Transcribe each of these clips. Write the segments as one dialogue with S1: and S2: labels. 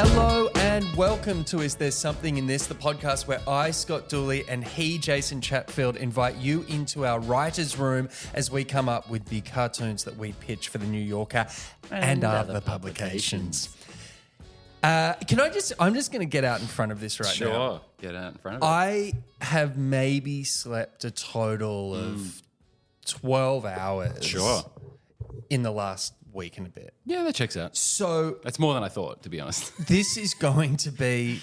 S1: Hello and welcome to Is There Something in This, the podcast where I, Scott Dooley, and he, Jason Chatfield, invite you into our writer's room as we come up with the cartoons that we pitch for the New Yorker and other publications. I'm just going to get out in front of this right now.
S2: Sure, get out in front of it.
S1: I have maybe slept a total of 12 hours in the last week and a bit.
S2: Yeah, that checks out.
S1: So
S2: That's more than I thought, to be honest.
S1: this is going to be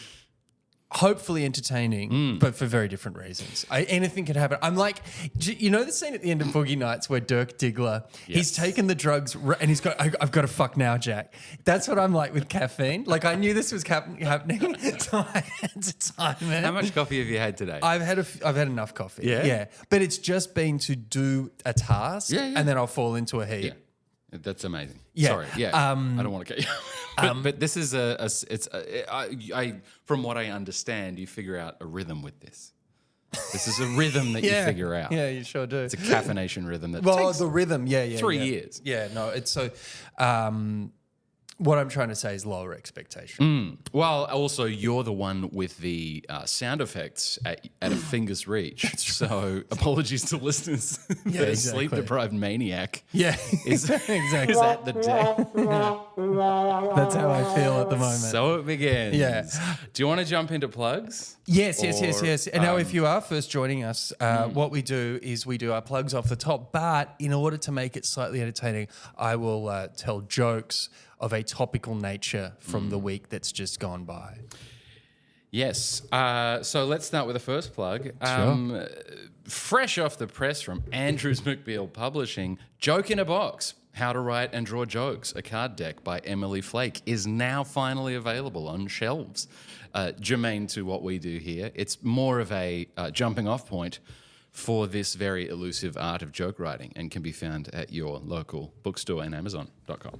S1: hopefully entertaining, but for very different reasons. Anything could happen. I'm like, you know the scene at the end of Boogie Nights where Dirk Diggler, he's taken the drugs and he's got, I've got to fuck now, Jack. That's what I'm like with caffeine. Like I knew this was happening, so I had to time it.
S2: How much coffee have you had today?
S1: I've had enough coffee.
S2: Yeah?
S1: But it's just been to do a task and then I'll fall into a heap.
S2: Yeah. That's amazing.
S1: Yeah.
S2: Sorry. Yeah. I don't want to cut you. But this is from what I understand, you figure out a rhythm with this. This is a rhythm that you figure out.
S1: Yeah, you sure do.
S2: It's a caffeination rhythm that takes
S1: the rhythm.
S2: 3 years.
S1: Yeah, no, it's so. What I'm trying to say is lower expectation.
S2: Well, also you're the one with the sound effects at a finger's reach. So apologies to listeners.
S1: Yeah,
S2: The
S1: exactly.
S2: sleep-deprived maniac
S1: Yeah,
S2: is
S1: exactly.
S2: at the deck.
S1: That's how I feel at the moment.
S2: So it begins.
S1: Yeah.
S2: Do you want to jump into plugs?
S1: Yes. And now, if you are first joining us, what we do is we do our plugs off the top. But in order to make it slightly entertaining, I will tell jokes of a topical nature from the week that's just gone by.
S2: Yes. So let's start with the first plug. Fresh off the press from Andrews McBeal Publishing, Joke in a Box, How to Write and Draw Jokes, a card deck by Emily Flake, is now finally available on shelves. Germane to what we do here. It's more of a jumping off point for this very elusive art of joke writing and can be found at your local bookstore and Amazon.com.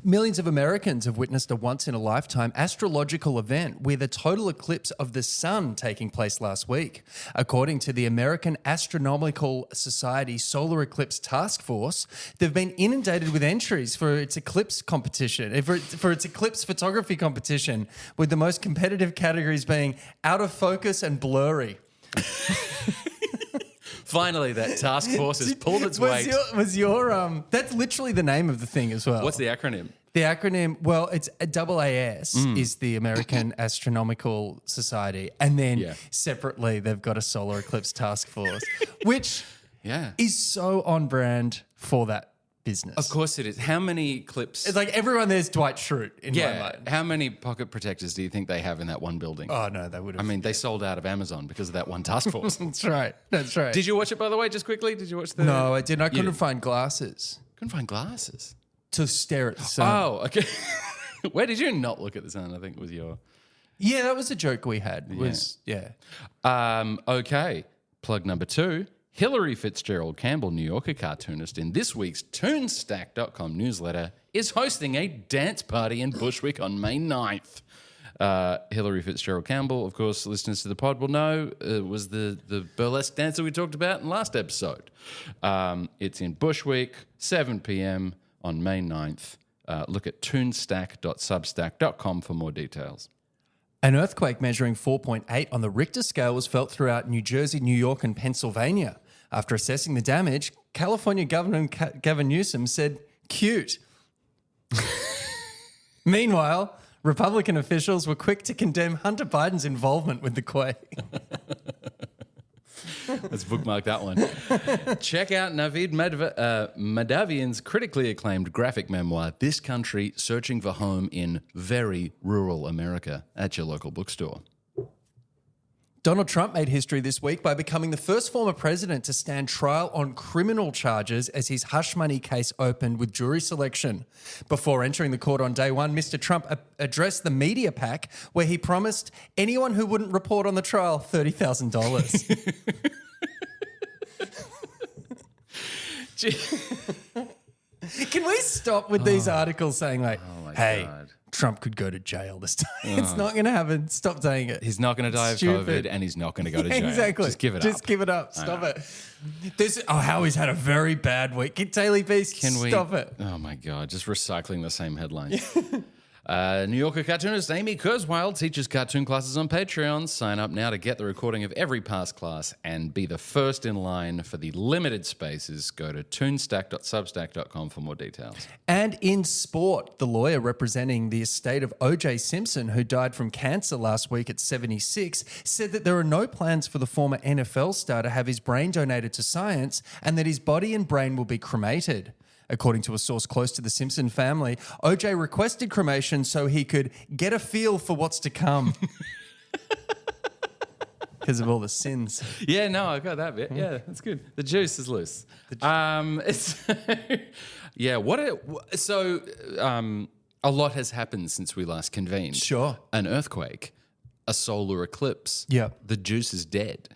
S1: Millions of Americans have witnessed a once-in-a-lifetime astrological event with a total eclipse of the sun taking place last week. According to the American Astronomical Society Solar Eclipse Task Force, they've been inundated with entries for its eclipse competition, for its eclipse photography competition, with the most competitive categories being out of focus and blurry.
S2: Finally, that task force has pulled its weight.
S1: That's literally the name of the thing as well.
S2: What's the acronym?
S1: The acronym, well, it's AAS is the American Astronomical Society. And then separately, they've got a solar eclipse task force, which is so on brand for that business.
S2: Of course it is. How many clips?
S1: It's like everyone there's Dwight Schrute in my mind.
S2: How many pocket protectors do you think they have in that one building?
S1: Oh, no, they would have.
S2: I mean, they sold out of Amazon because of that one task force.
S1: That's right. That's right.
S2: Did you watch it, by the way, just quickly? Did you watch the...
S1: No, I didn't. I couldn't find glasses
S2: Couldn't find glasses.
S1: to stare at the sun.
S2: Oh, okay. Where did you not look at the sun? I think it was your...
S1: Yeah, that was a joke we had.
S2: Okay. Plug number 2. Hilary Fitzgerald Campbell, New Yorker cartoonist, in this week's Toonstack.com newsletter, is hosting a dance party in Bushwick on May 9th. Hilary Fitzgerald Campbell, of course, listeners to the pod will know, was the burlesque dancer we talked about in last episode. It's in Bushwick, 7 p.m. on May 9th. Look at toonstack.substack.com for more details.
S1: An earthquake measuring 4.8 on the Richter scale was felt throughout New Jersey, New York, and Pennsylvania. After assessing the damage, California Governor Gavin Newsom said, "Cute." Meanwhile, Republican officials were quick to condemn Hunter Biden's involvement with the quake.
S2: Let's bookmark that one. Check out Navid Madavian's critically acclaimed graphic memoir, This Country Searching for Home in Very Rural America, at your local bookstore.
S1: Donald Trump made history this week by becoming the first former president to stand trial on criminal charges as his hush money case opened with jury selection. Before entering the court on day one, Mr. Trump addressed the media pack where he promised anyone who wouldn't report on the trial $30,000. Can we stop with these articles saying like, hey, God, Trump could go to jail this time? It's not going to happen. Stop saying it.
S2: He's not going to die of COVID and he's not going to go to jail.
S1: Exactly.
S2: Just give it up.
S1: Just give it up. Stop it. Howie's had a very bad week. Daily Beast, stop it.
S2: Oh, my God. Just recycling the same headlines. New Yorker cartoonist Amy Kurzweil teaches cartoon classes on Patreon. Sign up now to get the recording of every past class and be the first in line for the limited spaces. Go to toonstack.substack.com for more details.
S1: And in sport, the lawyer representing the estate of O.J. Simpson, who died from cancer last week at 76, said that there are no plans for the former NFL star to have his brain donated to science and that his body and brain will be cremated. According to a source close to the Simpson family, OJ requested cremation so he could get a feel for what's to come. Because of all the sins.
S2: Yeah, no, I got that bit. Yeah, that's good. The juice is loose. Yeah, a lot has happened since we last convened.
S1: Sure.
S2: An earthquake, a solar eclipse.
S1: Yep.
S2: The juice is dead.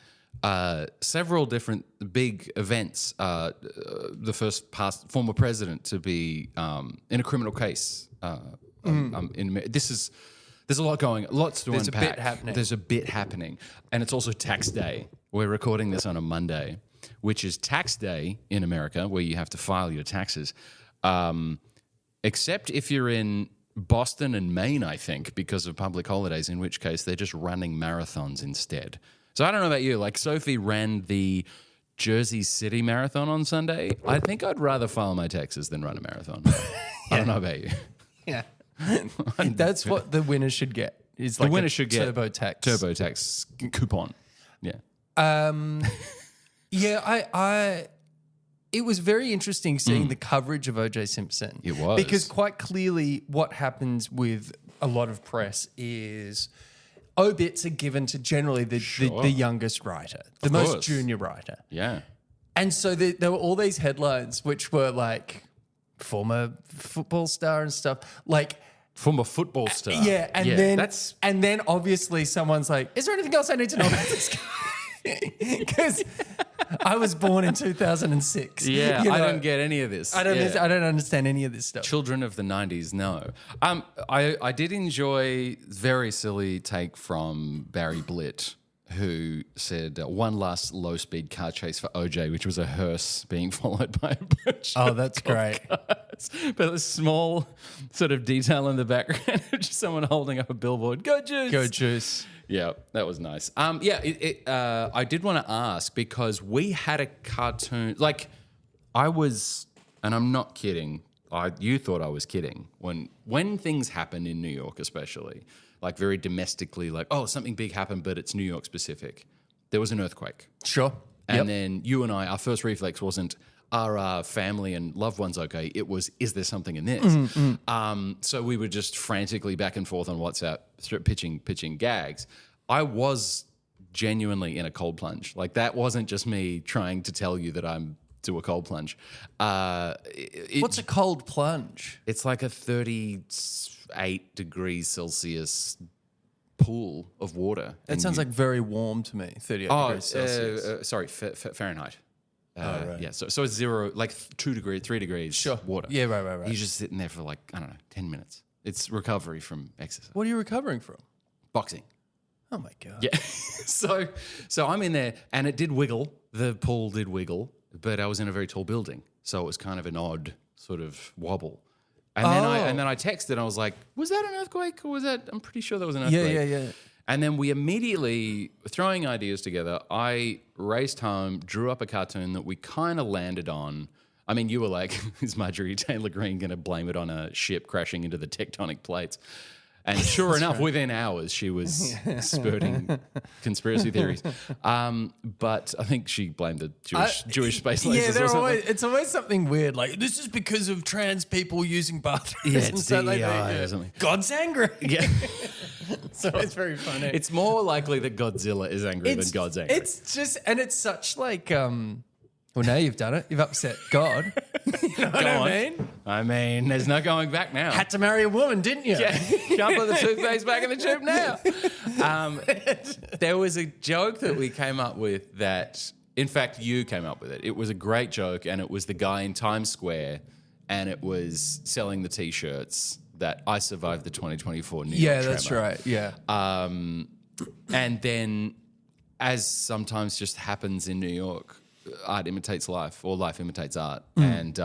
S2: Several different big events. The first former president to be in a criminal case. There's a lot going, lots to unpack.
S1: There's a bit happening.
S2: There's a bit happening, and it's also tax day. We're recording this on a Monday, which is tax day in America, where you have to file your taxes. Except if you're in Boston and Maine, I think, because of public holidays, in which case they're just running marathons instead. So I don't know about you. Like Sophie ran the Jersey City Marathon on Sunday. I think I'd rather file my taxes than run a marathon. I don't know about you.
S1: Yeah. That's what the winner should get. Is like
S2: the winner should get
S1: TurboTax
S2: coupon. Yeah.
S1: Yeah, it was very interesting seeing the coverage of O.J. Simpson.
S2: It was.
S1: Because quite clearly what happens with a lot of press is obits are given to generally the youngest writer, the most junior writer.
S2: Yeah.
S1: And so there were all these headlines which were like former football star and stuff. Like
S2: former football star.
S1: Yeah, and then obviously someone's like, is there anything else I need to know about this guy? Because I was born in 2006.
S2: Yeah, I don't get any of this.
S1: I don't understand any of this stuff.
S2: Children of the 90s, no. I did enjoy very silly take from Barry Blitt, who said one last low-speed car chase for OJ, which was a hearse being followed by a bunch of
S1: that's great.
S2: cars. But a small sort of detail in the background of just someone holding up a billboard. Go Juice!
S1: Go Juice.
S2: Yeah, that was nice. I did want to ask because we had a cartoon. Like, I was, and I'm not kidding. You thought I was kidding when things happen in New York, especially like very domestically. Like, oh, something big happened, but it's New York specific. There was an earthquake.
S1: Sure.
S2: And then you and I, our first reflex wasn't, are our family and loved ones okay? It was, is there something in this? So we were just frantically back and forth on WhatsApp, pitching gags. I was genuinely in a cold plunge. Like that wasn't just me trying to tell you that I'm do a cold plunge.
S1: What's a cold plunge?
S2: It's like a 38 degrees Celsius pool of water.
S1: That sounds like very warm to me, 38 degrees Celsius.
S2: Sorry, Fahrenheit.
S1: Right.
S2: Yeah, so it's zero, like 2 degrees, 3 degrees water.
S1: Yeah, right.
S2: You're just sitting there for like, I don't know, 10 minutes. It's recovery from exercise.
S1: What are you recovering from?
S2: Boxing.
S1: Oh, my God.
S2: Yeah. So I'm in there and it did wiggle. The pool did wiggle, but I was in a very tall building. So it was kind of an odd sort of wobble. And then I texted. I was like, "Was that an earthquake, or was that?" I'm pretty sure that was an earthquake.
S1: Yeah.
S2: And then we immediately, throwing ideas together, I raced home, drew up a cartoon that we kind of landed on. I mean, you were like, "Is Marjorie Taylor Greene going to blame it on a ship crashing into the tectonic plates?" And sure enough, within hours, she was spurting conspiracy theories. But I think she blamed the Jewish space lasers or something.
S1: It's always something weird. Like, this is because of trans people using bathrooms.
S2: Yeah, it's DEI or something.
S1: God's angry.
S2: Yeah.
S1: So it's very funny.
S2: It's more likely that Godzilla is angry than God's angry.
S1: It's just, and it's such like, well, now you've done it. You've upset God. You know what I mean?
S2: I mean, there's no going back now.
S1: Had to marry a woman, didn't you?
S2: Yeah. Can't put the toothpaste back in the tube now. There was a joke that we came up with that, in fact, you came up with it. It was a great joke, and it was the guy in Times Square, and it was selling the T-shirts that I survived the 2024 New York Tremor.
S1: Yeah, that's right. Yeah.
S2: And then, as sometimes just happens in New York, art imitates life, or life imitates art. And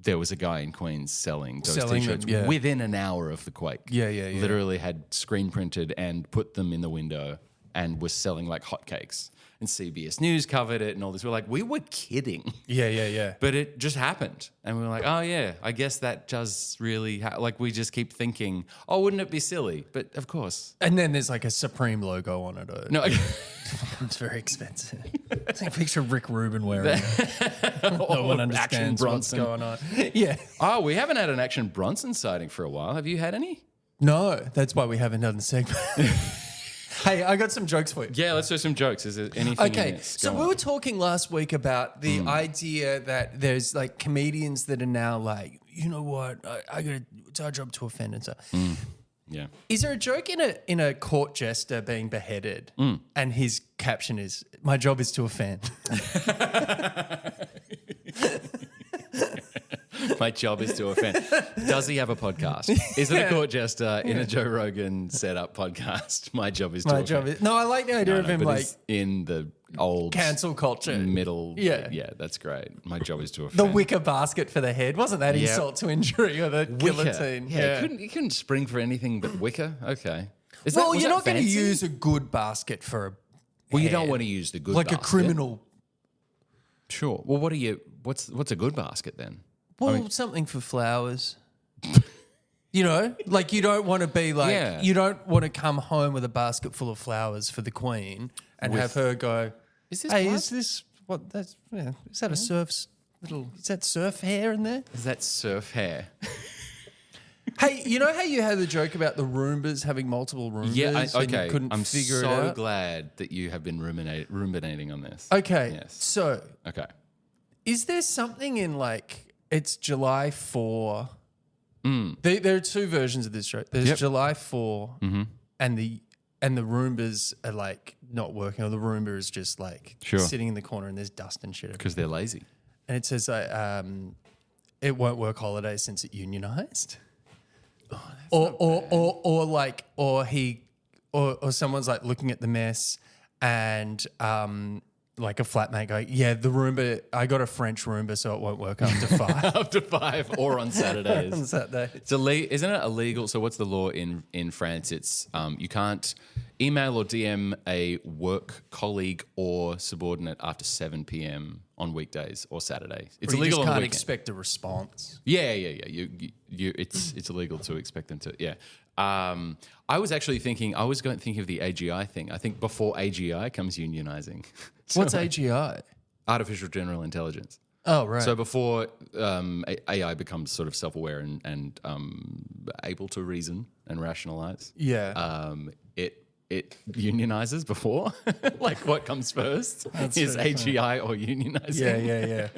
S2: there was a guy in Queens selling those
S1: Selling
S2: T-shirts
S1: them, yeah.
S2: within an hour of the quake.
S1: Yeah.
S2: Literally had screen printed and put them in the window and was selling like hotcakes. And CBS News covered it and all this. We're like, we were kidding.
S1: Yeah.
S2: But it just happened. And we were like, oh, yeah, I guess that does really... like, we just keep thinking, oh, wouldn't it be silly? But, of course.
S1: And then there's like a Supreme logo on it.
S2: No.
S1: It's very expensive. Take a picture of Rick Rubin wearing it. No one understands what's
S2: Bronson.
S1: going on. Yeah.
S2: Oh, we haven't had an Action Bronson sighting for a while. Have you had any?
S1: No, that's why we haven't done the segment. Hey, I got some jokes for you.
S2: Yeah, let's do some jokes. Is there anything in
S1: Okay,
S2: this?
S1: so
S2: Go
S1: we
S2: on.
S1: were talking last week about the idea that there's like comedians that are now like, you know what, it's our job to offend and stuff.
S2: Yeah.
S1: Is there a joke in a court jester being beheaded and his caption is, "My job is to offend"?
S2: My job is to offend. Does he have a podcast? Is it a court jester in a Joe Rogan setup podcast? My job is to
S1: My
S2: offend.
S1: job is... No, I like the idea of him
S2: but
S1: like
S2: it's in the old
S1: cancel culture.
S2: middle.
S1: Yeah.
S2: That's great. My job is to offend.
S1: The wicker basket for the head. Wasn't that insult to injury or the guillotine?
S2: Yeah, He couldn't spring for anything but wicker. Okay. Was
S1: Well, you're
S2: that
S1: not going to
S2: fancy?
S1: use a good basket for a
S2: Well, you don't
S1: head.
S2: want to use the good
S1: like
S2: basket.
S1: a criminal.
S2: Sure. Well, what's a good basket then?
S1: Well, something for flowers. You know, like you don't want to be like,
S2: Yeah.
S1: you don't want to come home with a basket full of flowers for the Queen and have her go,
S2: Is this
S1: hey,
S2: blood?
S1: is this, what, that's, yeah, is that a surf's little, is that surf hair in there?
S2: Is that surf hair?
S1: Hey, you know how you had the joke about the Roombas having multiple Roombas?
S2: Yeah,
S1: and
S2: okay.
S1: you couldn't
S2: I'm
S1: figure
S2: so
S1: it out?
S2: glad that you have been ruminating on this.
S1: Okay,
S2: Yes.
S1: so
S2: Okay.
S1: is there something in like, it's July 4. There are two versions of this joke. There's July 4 and the Roombas are like not working, or the Roomba is just like sitting in the corner and there's dust and shit everywhere.
S2: Because they're lazy.
S1: And it says, it won't work holidays since it unionized. Or someone's like looking at the mess and like a flatmate going, yeah, the Roomba, I got a French Roomba, so it won't work after 5.
S2: After 5 or on Saturdays.
S1: On Saturday.
S2: It's isn't it illegal? So what's the law in France? It's you can't email or DM a work colleague or subordinate after 7 p.m. on weekdays or Saturdays. It's
S1: Or you
S2: illegal
S1: just
S2: on the
S1: can't
S2: weekend.
S1: expect a response.
S2: Yeah. It's illegal to expect them to. Yeah. I was actually thinking. I was going to think of the AGI thing. I think before AGI comes unionizing.
S1: What's AGI?
S2: Artificial General Intelligence.
S1: Oh, right.
S2: So before AI becomes sort of self-aware and able to reason and rationalize, it unionizes before. Like what comes first is AGI or unionizing.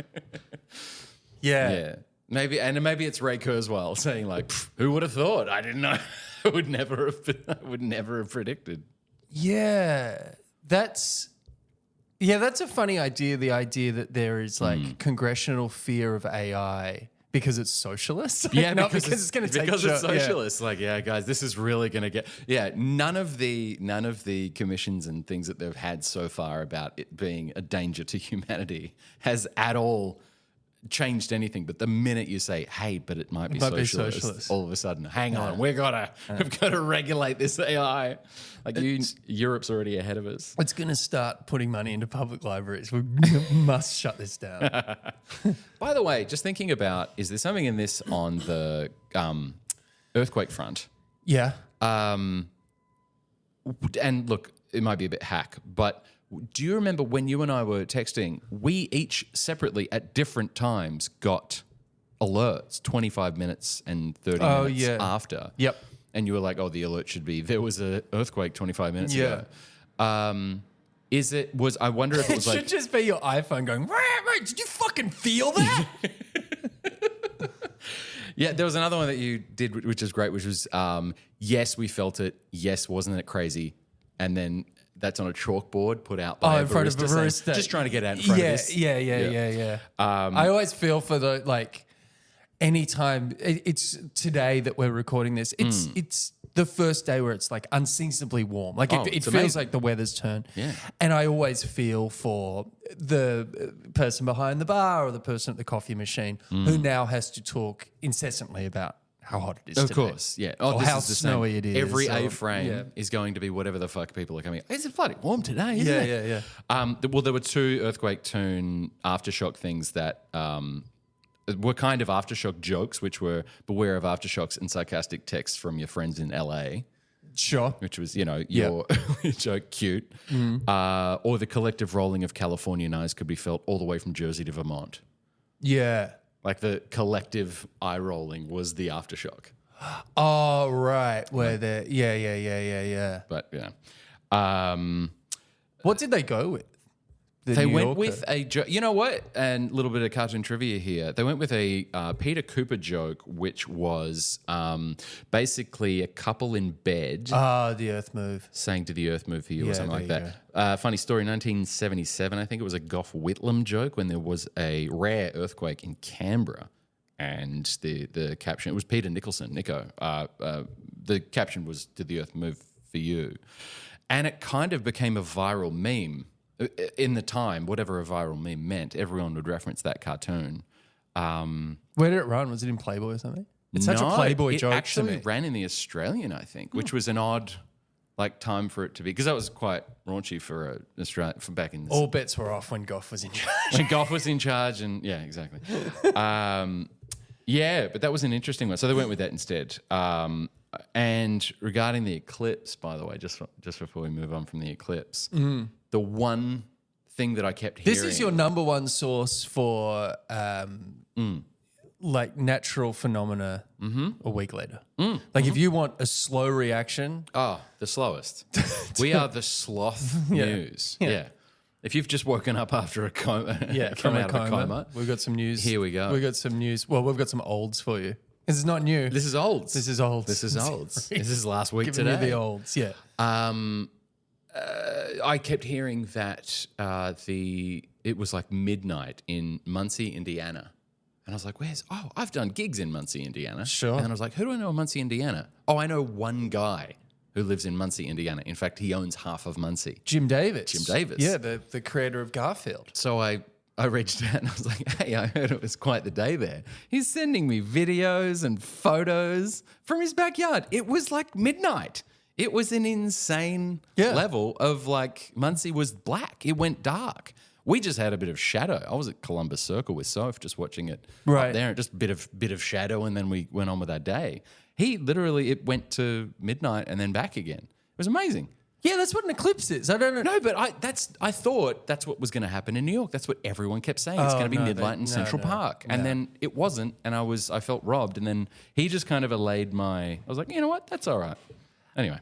S1: Yeah.
S2: Maybe it's Ray Kurzweil saying like, "Who would have thought? I didn't know. I would never have predicted."
S1: Yeah. That's a funny idea. The idea that there is like congressional fear of AI because it's socialist.
S2: Yeah,
S1: not because it's going to take
S2: because it's
S1: yeah.
S2: socialist. Like, yeah, guys, this is really going to get. Yeah, none of the commissions and things that they've had so far about it being a danger to humanity has at all changed anything. But the minute you say, "Hey, but it might be socialist," all of a sudden, hang on, we've got to regulate this AI. Like Europe's already ahead of us.
S1: It's going to start putting money into public libraries. We must shut this down.
S2: By the way, just thinking about, is there something in this on the earthquake front?
S1: Yeah.
S2: And look, it might be a bit hack, but do you remember when you and I were texting, we each separately at different times got alerts 25 minutes and 30 minutes after.
S1: Yep.
S2: And you were like, oh, the alert should be, there was an earthquake 25 minutes ago. I wonder if it was
S1: It
S2: like...
S1: should just be your iPhone going, wait, did you fucking feel that?
S2: Yeah, there was another one that you did, which is great, which was, yes, we felt it. Yes, wasn't it crazy? And then that's on a chalkboard put out by
S1: in front of a
S2: saying,
S1: barista.
S2: just trying to get out in front of this.
S1: Yeah. I always feel for the, like, anytime it's today that we're recording this, it's the first day where it's like unseasonably warm. Like it feels
S2: amazing.
S1: like the weather's turned.
S2: Yeah.
S1: And I always feel for the person behind the bar or the person at the coffee machine who now has to talk incessantly about how hot it is
S2: Of
S1: today.
S2: course, yeah. Oh,
S1: Or
S2: this
S1: how
S2: is the
S1: snowy
S2: same.
S1: it is.
S2: Every
S1: or-
S2: A-frame is going to be whatever the fuck people are coming. It's bloody warm today, isn't
S1: Yeah,
S2: it?
S1: yeah.
S2: Well, there were two Earthquake Tune Aftershock things that were kind of Aftershock jokes, which were beware of aftershocks and sarcastic texts from your friends in LA,
S1: Sure.
S2: which was, your joke cute. Or the collective rolling of Californian eyes could be felt all the way from Jersey to Vermont.
S1: Yeah.
S2: Like the collective eye rolling was the Aftershock.
S1: Oh, right. Where they're, yeah.
S2: But, yeah.
S1: What did they go with?
S2: They went with a joke. You know what? And a little bit of cartoon trivia here. They went with a Peter Cooper joke, which was basically a couple in bed
S1: the Earth move.
S2: saying, "Did the Earth move for you?" or
S1: Yeah,
S2: something like
S1: there
S2: that. Funny story, 1977, I think it was a Gough Whitlam joke when there was a rare earthquake in Canberra. And the caption, it was Peter Nicholson, Nico. The caption was, "Did the Earth move for you?" And it kind of became a viral meme. In the time, whatever a viral meme meant, everyone would reference that cartoon.
S1: Where did it run? Was it in Playboy or something? It's such a Playboy joke
S2: It
S1: to
S2: actually
S1: me.
S2: ran in the Australian, I think, which was an odd time for it to be, because that was quite raunchy for Australia from back in the
S1: All bets were off when Gough was in charge.
S2: when Gough was in charge, and yeah, exactly. Yeah, but that was an interesting one. So they went with that instead. And regarding the Eclipse, by the way, just before we move on from the Eclipse, the one thing that I kept hearing...
S1: This is your number one source for like natural phenomena a week later. Like if you want a slow reaction...
S2: Oh, the slowest. We are the sloth news. Yeah. If you've just woken up after a coma, come out of a coma,
S1: we've got some news.
S2: Here we go.
S1: We've got some news. Well, we've got some olds for you. This is not new.
S2: This is olds.
S1: This is olds.
S2: This is olds. This is last week
S1: Giving
S2: today.
S1: you the olds, yeah.
S2: I kept hearing that it was like midnight in Muncie, Indiana. And I was like, I've done gigs in Muncie, Indiana.
S1: Sure.
S2: And then I was like, who do I know in Muncie, Indiana? Oh, I know one guy who lives in Muncie, Indiana. In fact, he owns half of Muncie.
S1: Jim Davis.
S2: Jim Davis.
S1: Yeah, the creator of Garfield.
S2: So I reached out and I was like, hey, I heard it was quite the day there. He's sending me videos and photos from his backyard. It was like midnight. It was an insane level of like Muncie was black. It went dark. We just had a bit of shadow. I was at Columbus Circle with Soph just watching it up there. Just a bit of shadow, and then we went on with our day. It went to midnight and then back again. It was amazing.
S1: Yeah, that's what an eclipse is. I don't know.
S2: No, but I thought that's what was going to happen in New York. That's what everyone kept saying. It's going to be midnight in Central Park. And then it wasn't, and I felt robbed. And then he just kind of allayed I was like, you know what? That's all right. Anyway.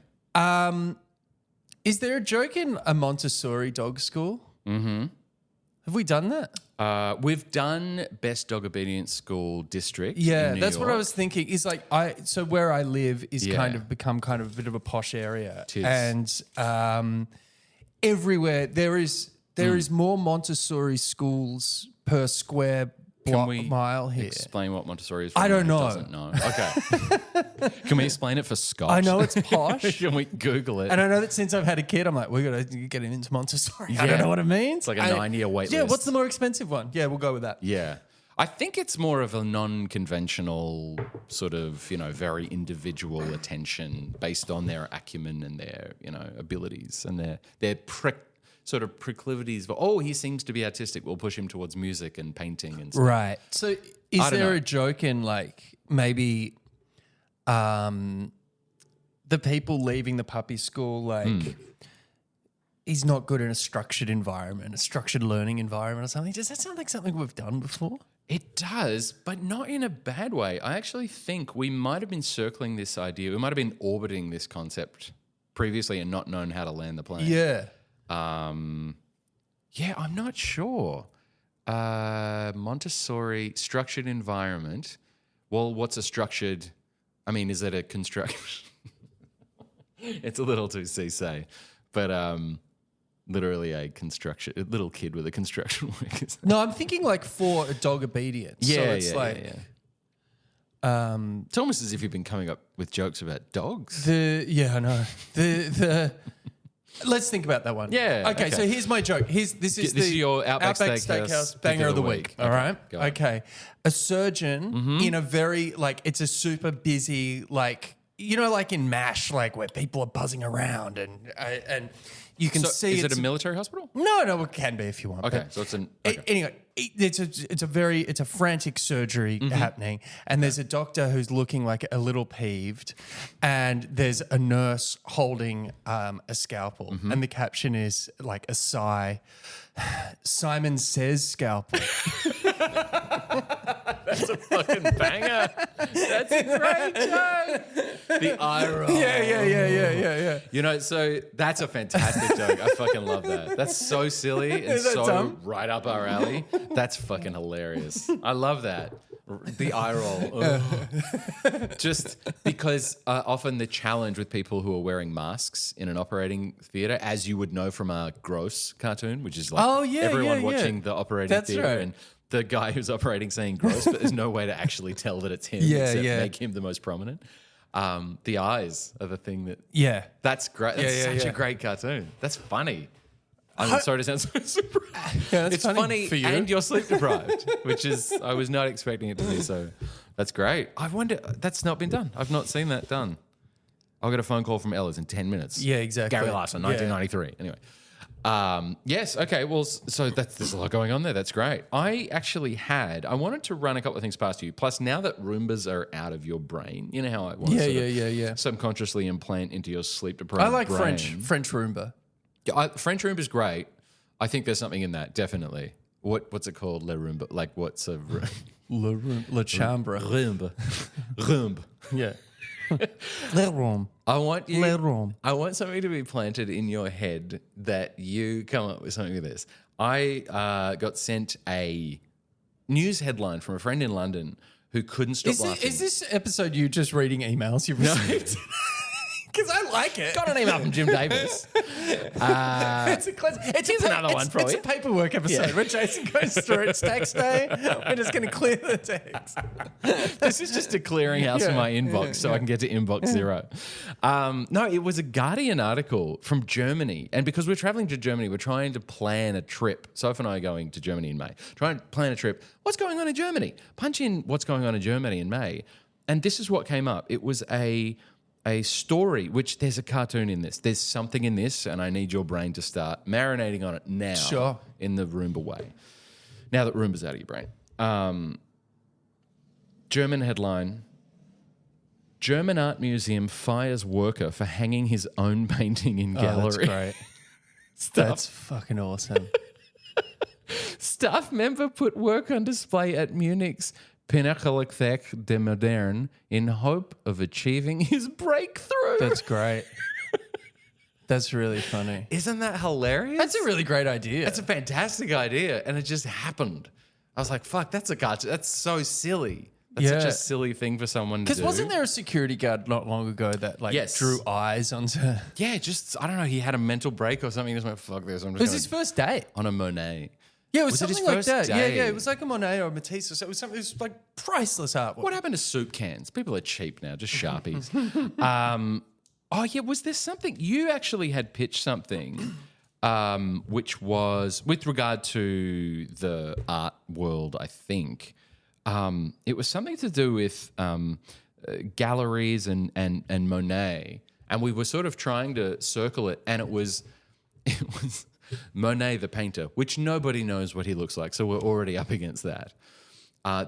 S1: Is there a joke in a Montessori dog school? Mm-hmm. Have we done that?
S2: We've done Best Dog Obedience School District.
S1: Yeah,
S2: in
S1: that's
S2: New
S1: what I
S2: York.
S1: was thinking. Is like so where I live is kind of become kind of a bit of a posh area, and everywhere there is more Montessori schools per square mile here.
S2: Explain what Montessori is for
S1: I don't
S2: anyone
S1: know.
S2: who doesn't know. Okay. Can we explain it for Scott?
S1: I know it's posh.
S2: Can we Google it?
S1: And I know that since I've had a kid, I'm like, we're going to get him into Montessori. I don't know what it means.
S2: It's like a 9-year wait
S1: Yeah,
S2: list.
S1: what's the more expensive one? Yeah, we'll go with that.
S2: Yeah. I think it's more of a non-conventional sort of, very individual attention based on their acumen and their, abilities and their sort of proclivities. But, he seems to be artistic. We'll push him towards music and painting and stuff.
S1: Right. So is there a joke in like maybe the people leaving the puppy school, like he's not good in a structured environment, a structured learning environment or something? Does that sound like something we've done before?
S2: It does, but not in a bad way. I actually think we might have been circling this idea. We might have been orbiting this concept previously and not known how to land the plane.
S1: Yeah.
S2: I'm not sure. Montessori, structured environment. Well, what's a structured... is it a construction? It's a little too CC, but literally a little kid with a construction worker.
S1: No, I'm thinking like for a dog obedience. So it's
S2: It's almost as if you've been coming up with jokes about dogs.
S1: I know. Let's think about that one.
S2: Yeah,
S1: Okay, so here's my joke. This is
S2: your Outback Steakhouse
S1: banger of the week. All right.
S2: go on.
S1: Okay. A surgeon in a very it's a super busy like in MASH where people are buzzing around and you can see.
S2: Is it a military hospital?
S1: No, it can be if you want.
S2: Okay, so it's
S1: Anyway, it's a frantic surgery happening, and there's a doctor who's looking like a little peeved, and there's a nurse holding a scalpel, and the caption is like a sigh. Simon Says scalpel.
S2: That's a fucking banger. That's a great joke. The eye roll.
S1: Yeah.
S2: So that's a fantastic joke. I fucking love that. That's so silly and
S1: Is that
S2: so
S1: dumb?
S2: right up our alley. That's fucking hilarious. I love that. The eye roll. Ugh. Just because often the challenge with people who are wearing masks in an operating theatre, as you would know from a Gross cartoon, which is like everyone watching the operating theatre
S1: right.
S2: and the guy who's operating saying gross, but there's no way to actually tell that it's him except make him the most prominent. The eyes are the thing that...
S1: Yeah.
S2: That's great. That's such a great cartoon. That's funny. I'm sorry to sound so surprised.
S1: Yeah,
S2: it's funny
S1: for you.
S2: and you're sleep deprived, which is, I was not expecting it to be, so that's great. I wonder, that's not been done. I've not seen that done. I'll get a phone call from Ella's in 10 minutes.
S1: Yeah, exactly.
S2: Gary Larson, 1993. Anyway. Yes, okay, well, so there's a lot going on there. That's great. I wanted to run a couple of things past you. Plus, now that Roombas are out of your brain, you know how I want to subconsciously implant into your sleep deprived
S1: I like
S2: brain.
S1: French Roomba.
S2: French Roomba is great. I think there's something in that, definitely. What's it called, Le Roomba? Like, what's a...
S1: Le Chambre.
S2: Roomba.
S1: Yeah. Le Room.
S2: I want
S1: Le Room.
S2: I want something to be planted in your head that you come up with something like this. I got sent a news headline from a friend in London who couldn't stop laughing.
S1: Is this episode you just reading emails you've received? Because I like it.
S2: Got an email from Jim Davis.
S1: Here's
S2: another one for
S1: It's
S2: you.
S1: a paperwork episode where Jason goes through it's tax day. We're just going to clear the text.
S2: This is just a clearinghouse in my inbox so I can get to inbox 0. No, it was a Guardian article from Germany. And because we're traveling to Germany, we're trying to plan a trip. Soph and I are going to Germany in May. Trying to plan a trip. What's going on in Germany? Punch in what's going on in Germany in May. And this is what came up. It was a story, which there's a cartoon in this. There's something in this, and I need your brain to start marinating on it now.
S1: Sure.
S2: In the Roomba way. Now that Roomba's out of your brain. German headline: German art museum fires worker for hanging his own painting in gallery.
S1: That's great. That's fucking awesome.
S2: Staff member put work on display at Munich's Pinakothek de Moderne in hope of achieving his breakthrough.
S1: That's great. That's really funny.
S2: Isn't that hilarious?
S1: That's a really great idea.
S2: That's a fantastic idea, and it just happened. I was like, fuck, that's a cartoon. That's so silly. That's such a silly thing for someone to do.
S1: Because wasn't there a security guard not long ago that drew eyes onto...
S2: Yeah, just, I don't know, he had a mental break or something. He just went, fuck this.
S1: It was his first date.
S2: On a Monet.
S1: Yeah, it was
S2: Was it his
S1: something like
S2: first
S1: that.
S2: day?
S1: Yeah, it was like a Monet or a Matisse or something. It was like priceless artwork.
S2: What happened to soup cans? People are cheap now, just Sharpies. Oh, yeah, was there something? You actually had pitched something, which was with regard to the art world, I think. It was something to do with galleries and Monet. And we were sort of trying to circle it, and it was Monet the painter, which nobody knows what he looks like, so we're already up against that.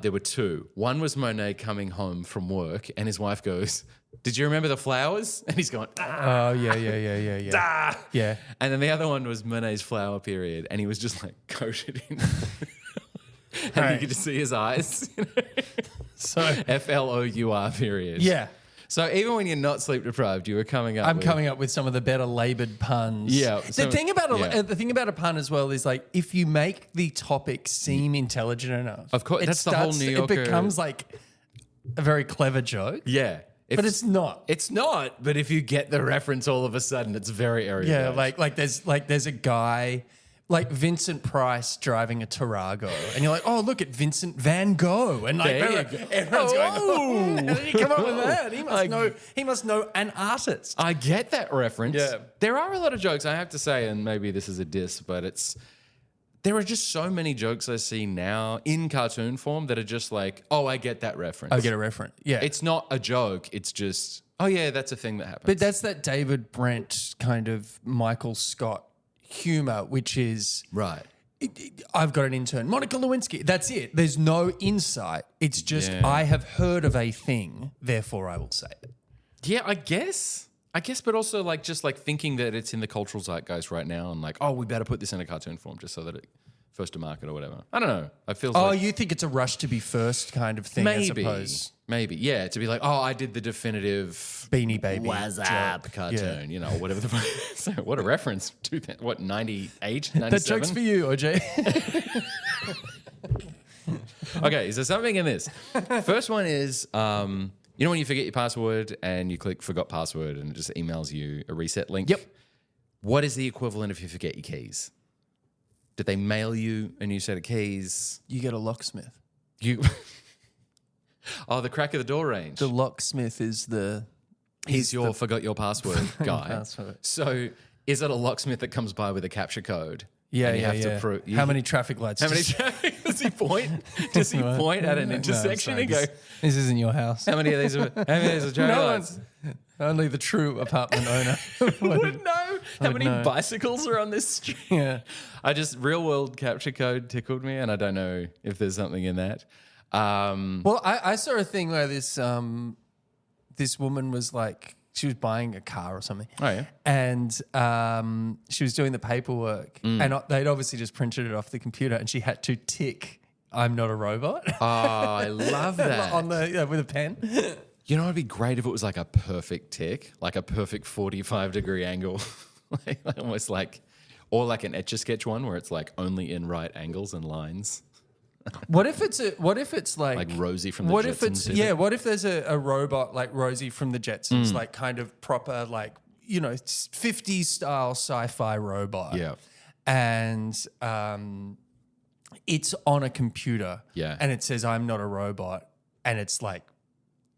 S2: There were two. One was Monet coming home from work, and his wife goes, "Did you remember the flowers?" And he's going, "Ah."
S1: Oh, yeah.
S2: Ah.
S1: Yeah.
S2: And then the other one was Monet's flower period, and he was just like coated in. And you could just see his eyes.
S1: So
S2: FLOUR period.
S1: yeah.
S2: So even when you're not sleep deprived, you were coming up.
S1: I'm coming up with some of the better laboured puns.
S2: Yeah.
S1: The thing about a pun as well is like if you make the topic seem intelligent enough,
S2: Of course, that's the whole New Yorker.
S1: It becomes like a very clever joke.
S2: Yeah.
S1: But it's not.
S2: It's not. But if you get the reference all of a sudden, it's very erudite.
S1: Yeah, like there's a guy like Vincent Price driving a Tarago, and you're like, oh, look at Vincent Van Gogh, and like everyone's going, oh, how did he come up with that? He must know an artist.
S2: I get that reference.
S1: Yeah.
S2: There are a lot of jokes, I have to say, and maybe this is a diss, but there are just so many jokes I see now in cartoon form that are just like, oh, I get that reference.
S1: I get a reference. Yeah,
S2: It's not a joke. It's just, oh yeah, that's a thing that happens.
S1: but that's that David Brent kind of Michael Scott humor, which is
S2: right.
S1: I've got an intern, Monica Lewinsky. That's it. There's no insight. It's just
S2: Yeah.
S1: I have heard of a thing, therefore I will say it.
S2: Yeah, I guess, but also like just like thinking that it's in the cultural zeitgeist right now and like, oh, we better put this in a cartoon form just so that it first to market or whatever. I don't know. I feel
S1: Oh,
S2: like
S1: you think it's a rush to be first kind of thing as opposed
S2: maybe, yeah, to be like, oh, I did the definitive
S1: Beanie Baby
S2: What's up
S1: joke.
S2: cartoon, you know, whatever the fuck. So what a reference. 98, 97?
S1: That joke's for you, OJ.
S2: Okay, is there something in this? First one is, you know when you forget your password and you click forgot password and it just emails you a reset link?
S1: Yep.
S2: What is the equivalent if you forget your keys? Did they mail you a new set of keys?
S1: You get a locksmith.
S2: You... Oh, the crack of the door range.
S1: The locksmith is the...
S2: He's your forgot your password guy.
S1: Password.
S2: So is it a locksmith that comes by with a capture code?
S1: Yeah,
S2: And you
S1: yeah,
S2: have
S1: yeah.
S2: to prove...
S1: How many traffic lights?
S2: How many traffic does he point? Does he point at an intersection and go,
S1: This isn't your house.
S2: how many of these are traffic lights?
S1: Only the true apartment owner
S2: Would know how many
S1: know.
S2: bicycles are on this street.
S1: Yeah.
S2: Real world capture code tickled me, and I don't know if there's something in that.
S1: Well, I saw a thing where this woman was like, she was buying a car or something.
S2: Oh, yeah.
S1: And she was doing the paperwork, and they'd obviously just printed it off the computer, and she had to tick, "I'm not a robot,"
S2: Oh, I love that.
S1: on the with a pen.
S2: You know, it'd be great if it was like a perfect tick, like a perfect 45-degree angle, like almost like, or like an Etch-a-Sketch one where it's like only in right angles and lines.
S1: What if it's like
S2: Rosie from the
S1: what
S2: Jetsons?
S1: if it's
S2: did
S1: yeah?
S2: it?
S1: What if there's a robot like Rosie from the Jetsons, like kind of proper like 50s style sci-fi robot?
S2: Yeah.
S1: And it's on a computer.
S2: Yeah.
S1: And it says I'm not a robot, and it's like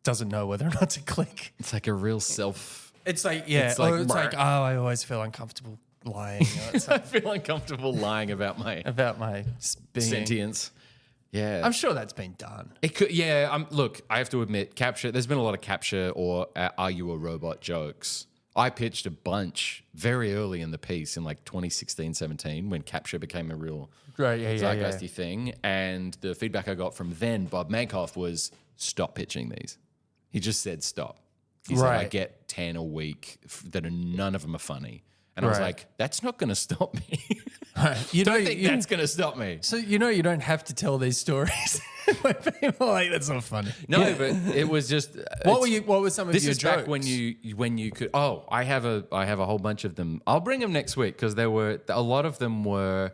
S1: doesn't know whether or not to click.
S2: It's like a real self.
S1: It's like it's like oh, I always feel uncomfortable lying.
S2: I feel uncomfortable lying about my
S1: about my being.
S2: sentience. Yeah.
S1: I'm sure that's been done.
S2: It could, yeah. Look, I have to admit, capture. There's been a lot of capture or "Are you a robot?" jokes. I pitched a bunch very early in the piece in like 2016, 17 when capture became a real zeitgeisty thing, and the feedback I got from then Bob Mankoff was stop pitching these. He just said stop. He said I get 10 a week that are none of them are funny. And I was like, that's not going to stop me.
S1: You
S2: don't think that's going to stop me.
S1: So you don't have to tell these stories when people are like, that's not funny.
S2: No, but it was just.
S1: What were some of
S2: this
S1: your
S2: is
S1: jokes?
S2: back when you could. Oh, I have a whole bunch of them. I'll bring them next week because there were a lot of them were.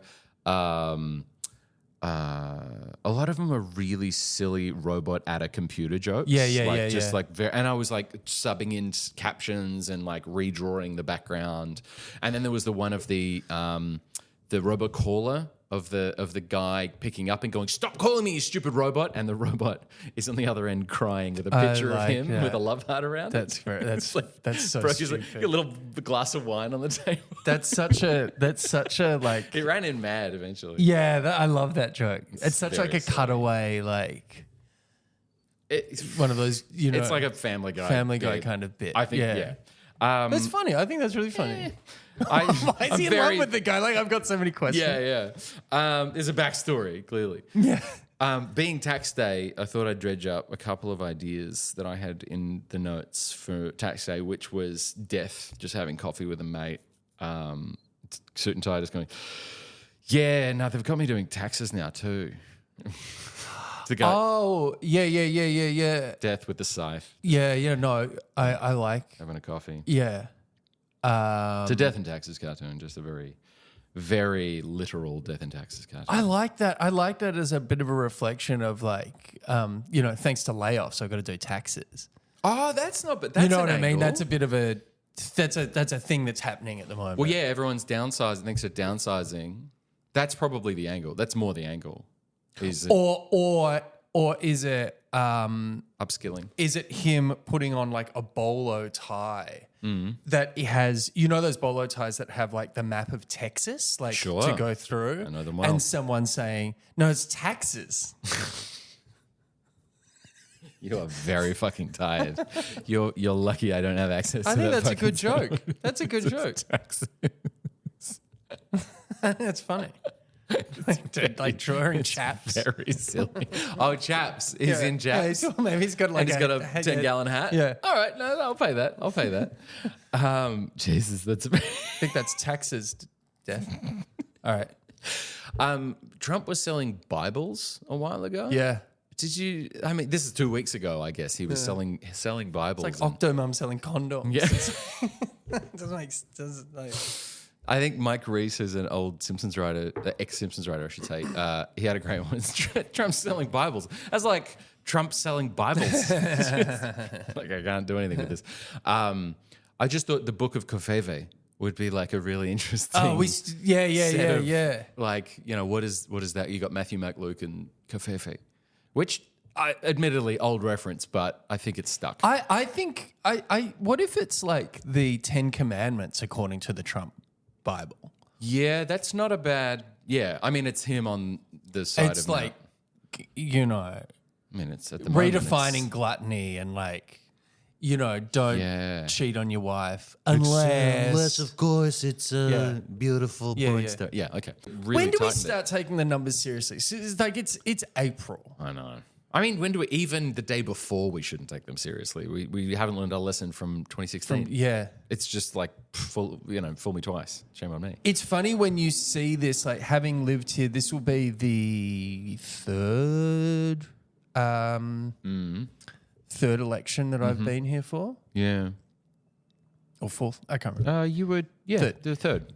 S2: A lot of them are really silly robot at a computer jokes. And I was like subbing in captions and like redrawing the background. And then there was the one of the robot caller of the guy picking up and going, "Stop calling me, you stupid robot!" And the robot is on the other end crying with a picture of him with a love heart around.
S1: That's
S2: it.
S1: great. That's so
S2: Broke
S1: stupid.
S2: like a little glass of wine on the table.
S1: That's such a like.
S2: It ran in mad eventually.
S1: Yeah, I love that joke. It's such
S2: very
S1: like a
S2: silly.
S1: cutaway, like
S2: It's
S1: one of those.
S2: It's like a Family Guy
S1: kind of bit.
S2: I think yeah.
S1: That's funny. I think that's really funny. Why is he in love with the guy? Like, I've got so many questions.
S2: Yeah. There's a backstory, clearly.
S1: Yeah.
S2: Being tax day, I thought I'd dredge up a couple of ideas that I had in the notes for tax day, which was death, just having coffee with a mate, suit and tie, just going, yeah, no, they've got me doing taxes now too. To go,
S1: Oh, yeah.
S2: death with the scythe,
S1: Yeah, no, I like,
S2: having a coffee.
S1: yeah.
S2: It's a death and taxes cartoon, just a very, very literal death and taxes cartoon.
S1: I like that. I like that as a bit of a reflection of like, thanks to layoffs, I've got to do taxes.
S2: Oh, that's not, but that's
S1: You know
S2: an
S1: what I mean?
S2: angle.
S1: That's a bit of a, that's a thing that's happening at the moment.
S2: Well, yeah, everyone's downsizing, thinks of downsizing. That's probably the angle. That's more the angle. Is it
S1: Or is it
S2: upskilling?
S1: Is it him putting on like a bolo tie that he has? You know those bolo ties that have like the map of Texas, like
S2: Sure.
S1: to go through.
S2: I know them well.
S1: And someone saying, "No, it's taxes."
S2: You are very fucking tired. You're lucky I don't have access.
S1: I
S2: to
S1: think
S2: that
S1: that's a
S2: fucking
S1: good joke. That's a good joke. That's funny. like drawing chaps.
S2: Very silly. Oh, chaps. He's in chaps.
S1: Yeah, maybe he's got like
S2: And he's got a 10-gallon hat.
S1: Yeah.
S2: All right. No, I'll pay that. Jesus, that's.
S1: I think that's taxes. Death. All right.
S2: Trump was selling Bibles a while ago.
S1: Yeah.
S2: Did you? I mean, this is 2 weeks ago. I guess he was selling Bibles.
S1: It's like Octomum selling condoms.
S2: Yeah.
S1: doesn't like.
S2: I think Mike Reese, who's an old Simpsons writer, ex-Simpsons writer, I should say, he had a great one. Trump's selling Bibles. That's like Trump selling Bibles. Like, I can't do anything with this. I just thought the Book of Kofeve would be like a really interesting.
S1: Oh, yeah.
S2: Like, you know, what is that? You got Matthew, Mark, Luke, and Kofeve, which, admittedly, old reference, but I think it's stuck.
S1: I think what if it's like the 10 Commandments according to the Trump Bible?
S2: Yeah, that's not a bad. Yeah, I mean, it's him on the side
S1: It's
S2: of
S1: like, you know,
S2: I mean, it's at the moment,
S1: redefining gluttony and like, you know, don't cheat on your wife
S3: Unless, of course, it's a beautiful
S1: Yeah,
S3: porn
S1: yeah.
S3: star.
S2: Yeah, okay. Really
S1: when do we
S2: tightened it.
S1: start taking the numbers seriously? So it's like it's April.
S2: I know. I mean, when do we, even the day before, we shouldn't take them seriously. We haven't learned our lesson from 2016.
S1: Yeah.
S2: It's just like, fool me twice. Shame on me.
S1: It's funny when you see this, like having lived here, this will be the third election that I've been here for.
S2: Yeah.
S1: Or fourth. I can't remember.
S2: You would, the third.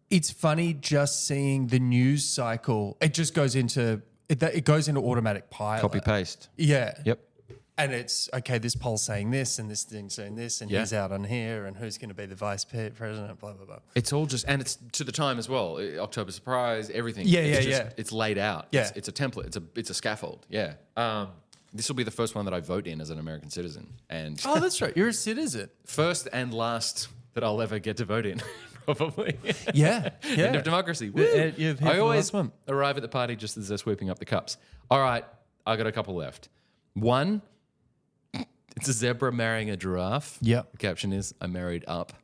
S1: It's funny just seeing the news cycle. It just goes into it goes into automatic pilot.
S2: Copy paste.
S1: Yeah.
S2: Yep.
S1: And it's, okay, this poll's saying this and this thing's saying this and he's out on here and who's going to be the vice president, blah, blah, blah.
S2: It's all just, and it's to the time as well. October surprise, everything.
S1: Yeah,
S2: it's
S1: yeah.
S2: It's laid out.
S1: Yeah.
S2: It's a template. It's a scaffold. Yeah. This will be the first one that I vote in as an American citizen. And
S1: Oh, that's right. You're a citizen.
S2: first and last that I'll ever get to vote in, probably.
S1: Yeah. Yeah.
S2: End of democracy. Woo!
S1: You've hit
S2: I
S1: the
S2: always
S1: last one.
S2: arrive at the party just as they're sweeping up the cups. All right, I got a couple left. One, it's a zebra marrying a giraffe.
S1: Yep.
S2: The caption is, I married up.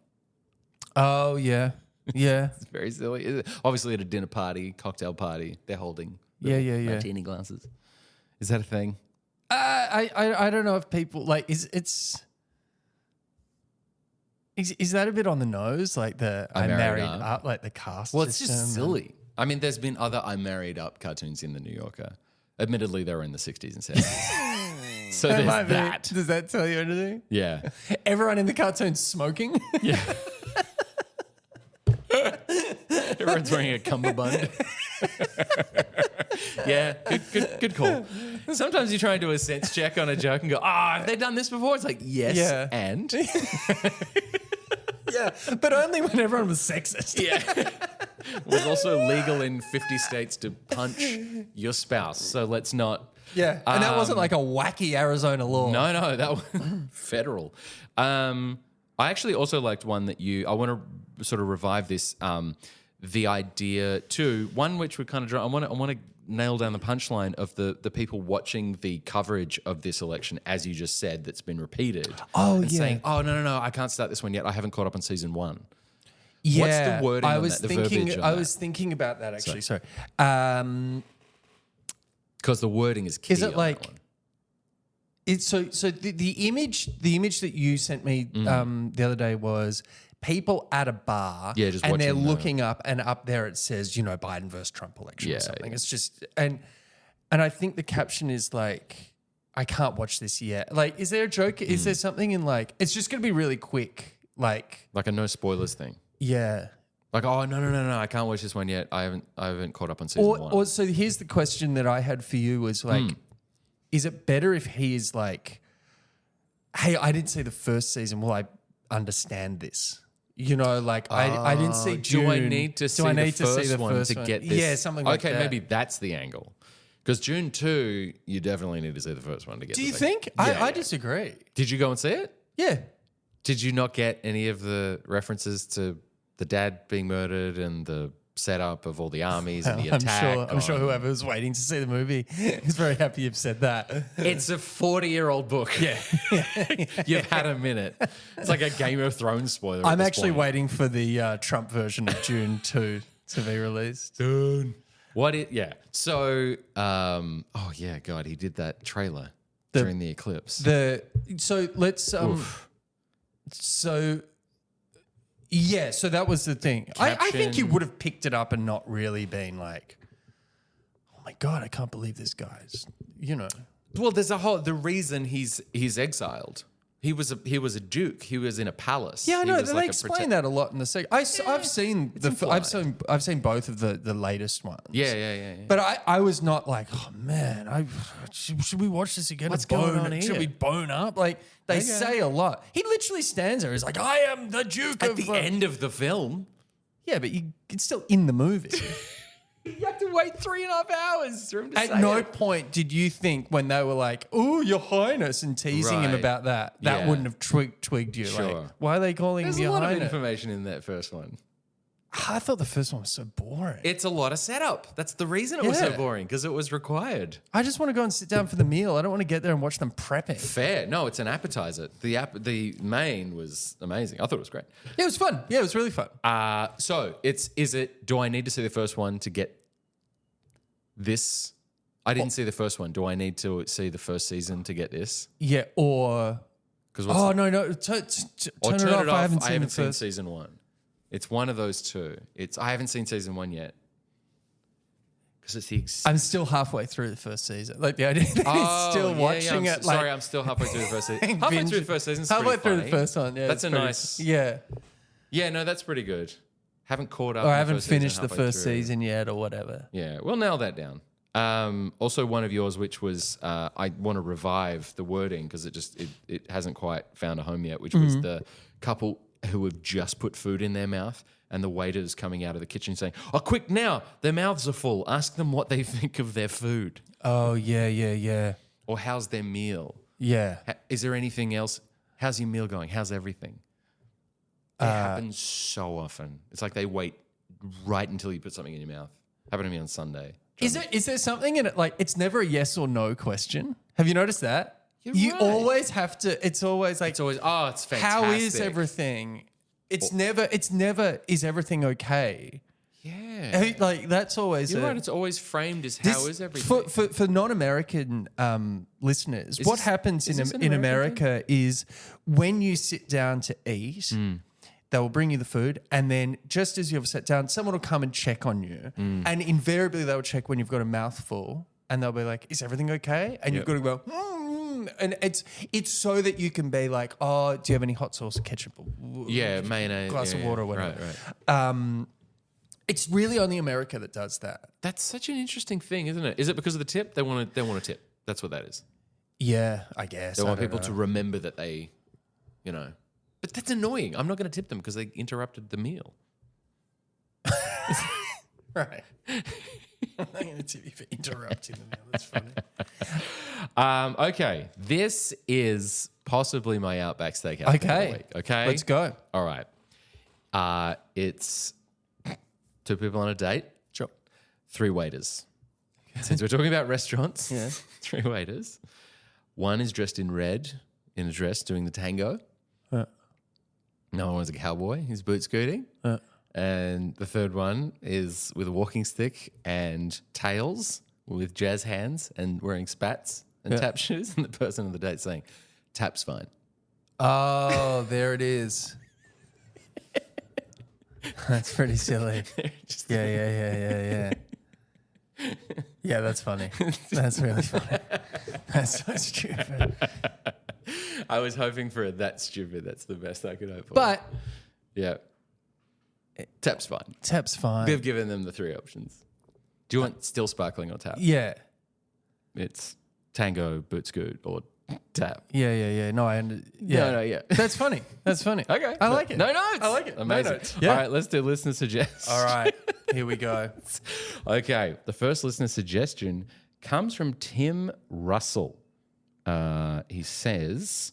S1: Oh, yeah. Yeah.
S2: It's very silly. Obviously at a dinner party, cocktail party, they're holding
S1: Yeah.
S2: martini glasses. Is that a thing?
S1: I don't know if people like is that a bit on the nose, like the I married up, like the cast?
S2: Well, it's just
S1: system?
S2: silly. I mean, there's been other I married up cartoons in the New Yorker. Admittedly, they were in the 60s and 70s. So there's
S1: Might be.
S2: that.
S1: Does that tell you anything?
S2: Yeah.
S1: Everyone in the cartoon's smoking.
S2: Yeah. Everyone's wearing a cummerbund. Yeah, good call. Sometimes you try and do a sense check on a joke and go, have they done this before? It's like, yes,
S1: Yeah.
S2: and?
S1: Yeah, but only when everyone was sexist.
S2: Yeah. It was also legal in 50 states to punch your spouse, so let's not...
S1: Yeah, and that wasn't like a wacky Arizona law.
S2: No, that was federal. I actually also liked one that I want to sort of revive this, the idea too, one which we kind of draw. I want to nail down the punchline of the people watching the coverage of this election, as you just said, that's been repeated.
S1: Oh,
S2: and
S1: yeah.
S2: saying, no, I can't start this one yet. I haven't caught up on season 1.
S1: Yeah,
S2: What's the wording
S1: I
S2: on
S1: was
S2: that, the
S1: thinking.
S2: verbiage on
S1: I
S2: that?
S1: was thinking about that actually. Sorry.
S2: Because the wording is key.
S1: Is it
S2: on
S1: like?
S2: that one.
S1: It's so the image that you sent me the other day was people at a bar,
S2: just
S1: and they're
S2: watching
S1: looking up, and up there it says, Biden versus Trump election or
S2: Yeah,
S1: something.
S2: yeah.
S1: It's just and I think the caption is like, I can't watch this yet. Like, is there a joke? Is there something in like? It's just going to be really quick. Like
S2: a no spoilers thing.
S1: yeah.
S2: Like, no, I can't watch this one yet. I haven't caught up on season 1.
S1: Or so here's the question that I had for you was like, is it better if he is like, hey, I didn't see the first season. Will I understand this? You know, like I didn't see June.
S2: Do I need to see the first one to get this?
S1: Yeah, something like that.
S2: Okay, maybe that's the angle. Because June 2, you definitely need to see the first one to get.
S1: Do you
S2: the second.
S1: think? I disagree.
S2: Did you go and see it?
S1: Yeah.
S2: Did you not get any of the references to the dad being murdered and the setup of all the armies and the attack?
S1: I'm sure whoever was waiting to see the movie is very happy you've said that.
S2: It's a 40-year-old book.
S1: Yeah.
S2: You've had a minute. It's like a Game of Thrones spoiler.
S1: I'm actually waiting for the Trump version of June 2 to be released.
S2: Yeah. So, oh yeah, God, he did that trailer during the eclipse.
S1: So that was the thing. I think you would have picked it up and not really been like, oh my God, I can't believe this guy's, you know.
S2: Well, there's the reason he's exiled. He was a duke. He was in a palace.
S1: Yeah, I know.
S2: He was
S1: They explain that a lot in the second. I've seen I've seen both of the latest ones.
S2: Yeah.
S1: But I was not like, oh man, should we watch this again?
S2: What's going on here?
S1: Should we bone up? Like they say a lot. He literally stands there. He's like, I am the Duke
S2: at the end of the film.
S1: Yeah, but it's still in the movie.
S2: You have to wait 3.5 hours for him to say
S1: At no
S2: it.
S1: point did you think when they were like, "Oh, Your Highness," and teasing him
S2: Right.
S1: about that
S2: Yeah.
S1: wouldn't have twigged you.
S2: Sure.
S1: Like, why are they calling
S2: There's
S1: him
S2: a
S1: Your
S2: lot of
S1: Highness?
S2: information in that first one.
S1: I thought the first one was so boring.
S2: It's a lot of setup. That's the reason it was so
S1: Yeah.
S2: boring, because it was required.
S1: I just want to go and sit down for the meal. I don't want to get there and watch them prepping.
S2: Fair. No, it's an appetizer. The main was amazing. I thought it was great.
S1: Yeah, it was fun. Yeah, it was really fun.
S2: So do I need to see the first one to get this? I didn't see the first one. Do I need to see the first season to get this?
S1: Yeah, or
S2: Because
S1: no, turn it off. I haven't seen the first.
S2: season one. It's one of those two. I haven't seen season one yet. Because it's the
S1: I'm still halfway through the first season. Like the idea that he's still watching it.
S2: Sorry, I'm still halfway through the first season. Halfway through the first season.
S1: Halfway through the first one. Yeah,
S2: that's
S1: it's
S2: a
S1: pretty-
S2: nice.
S1: Yeah,
S2: Yeah, no, that's pretty good. Haven't caught up.
S1: or I
S2: on
S1: haven't
S2: first season
S1: finished the
S2: halfway
S1: first
S2: through.
S1: season yet, or whatever.
S2: Yeah, we'll nail that down. Also, one of yours, which was I want to revive the wording because it hasn't quite found a home yet, which was the couple who have just put food in their mouth and the waiters coming out of the kitchen saying, "Oh, quick now, their mouths are full. Ask them what they think of their food."
S1: Oh yeah.
S2: Or how's their meal?
S1: Yeah.
S2: Is there anything else? How's your meal going? How's everything? It happens so often. It's like they wait right until you put something in your mouth. Happened to me on Sunday.
S1: Is there something in it? Like, it's never a yes or no question. Have you noticed that?
S2: You're
S1: You
S2: right.
S1: always have to. It's always like,
S2: It's always, it's fantastic.
S1: how is everything? It's never. Is everything okay?
S2: Yeah.
S1: Like that's always.
S2: You're right. It's always framed as how is everything.
S1: For non-American listeners?
S2: Is
S1: What
S2: this-
S1: happens
S2: is this an
S1: in
S2: American
S1: America is when you sit down to eat. They will bring you the food, and then just as you've sat down, someone will come and check on you. And invariably, they will check when you've got a mouthful, and they'll be like, "Is everything okay?" And you've got to go, and it's so that you can be like, "Oh, do you have any hot sauce, ketchup, or
S2: Mayonnaise,
S1: glass of water, or whatever?"
S2: Right.
S1: It's really only America that does that.
S2: That's such an interesting thing, isn't it? Is it because of the tip? They want to tip. That's what that is.
S1: Yeah, I guess.
S2: They want people to remember that they, But that's annoying. I'm not going to tip them because they interrupted the meal.
S1: Right. I'm not going to tip you for interrupting the meal. That's funny.
S2: Okay, this is possibly my Outback Steakhouse Pick of the Week. Okay,
S1: Let's go.
S2: All right. It's two people on a date.
S1: Sure.
S2: 3 waiters. Since we're talking about restaurants, 3 waiters. One is dressed in red in a dress doing the tango. No one's a cowboy. He's boot scooting. And the third one is with a walking stick and tails with jazz hands and wearing spats and tap shoes. And the person on the date saying, "Tap's fine."
S1: Oh, there it is. That's pretty silly. Yeah. Yeah, that's funny. That's really funny. That's so stupid.
S2: I was hoping for a "that's stupid." That's the best I could hope for.
S1: But
S2: yeah, tap's fine.
S1: tap's fine.
S2: We've given them the 3 options. Do you want still sparkling or tap?
S1: Yeah.
S2: It's tango, boot scoot, or tap.
S1: Yeah. No,
S2: Yeah.
S1: That's funny.
S2: Okay.
S1: I like it.
S2: No notes.
S1: I like it. No
S2: Amazing.
S1: notes. Yeah.
S2: All right, let's do listener suggestions.
S1: All right, here we go.
S2: Okay, the first listener suggestion comes from Tim Russell. He says,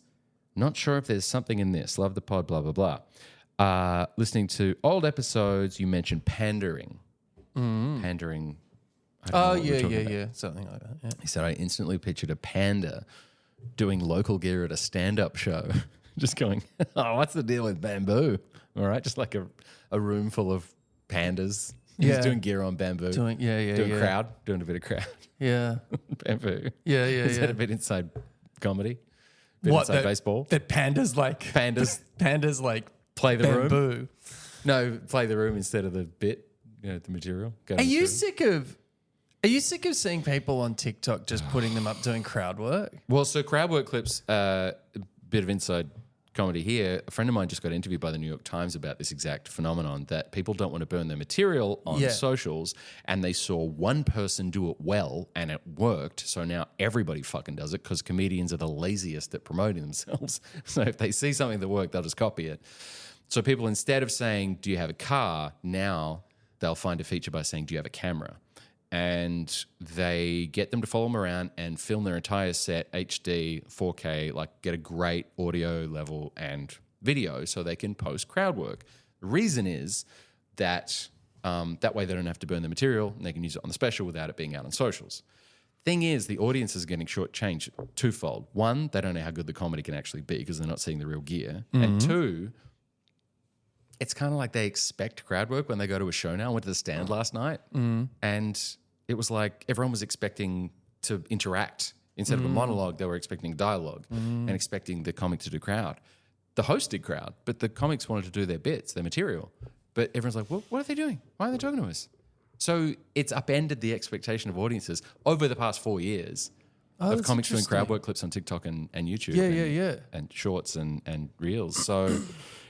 S2: not sure if there's something in this. Love the pod, blah, blah, blah. Listening to old episodes, you mentioned pandering. Pandering. I don't know
S1: Oh,
S2: what we're talking about.
S1: yeah. Something like that. Yeah.
S2: He said, I instantly pictured a panda doing local gear at a stand-up show. Just going, oh, what's the deal with bamboo? All right, just like a room full of pandas.
S1: Yeah.
S2: He's doing gear on bamboo. Doing crowd, doing a bit of crowd.
S1: Yeah.
S2: Bamboo.
S1: Yeah.
S2: Is that a bit inside comedy? Bit inside baseball?
S1: That pandas like
S2: Play the
S1: bamboo.
S2: room? No, play the room instead of the bit, the material.
S1: Are you sick of seeing people on TikTok just putting them up doing crowd work?
S2: Well, so crowd work clips, a bit of inside comedy here. A friend of mine just got interviewed by the New York Times about this exact phenomenon, that people don't want to burn their material on socials, and they saw one person do it well and it worked, so now everybody fucking does it because comedians are the laziest at promoting themselves. So if they see something that worked, they'll just copy it. So people, instead of saying, do you have a car, now they'll find a feature by saying, do you have a camera? And they get them to follow them around and film their entire set, HD, 4K, like get a great audio level and video so they can post crowd work. The reason is that that way they don't have to burn the material and they can use it on the special without it being out on socials. Thing is, the audience is getting shortchanged twofold. One, they don't know how good the comedy can actually be because they're not seeing the real gear. Mm-hmm. And two, it's kind of like they expect crowd work when they go to a show now. I went to the Stand last night and it was like everyone was expecting to interact. Instead of a monologue, they were expecting dialogue and expecting the comic to do crowd. The host did crowd, but the comics wanted to do their bits, their material. But everyone's like, well, what are they doing? Why are they talking to us? So it's upended the expectation of audiences over the past 4 years of comics doing crowd work clips on TikTok and YouTube and shorts and reels. So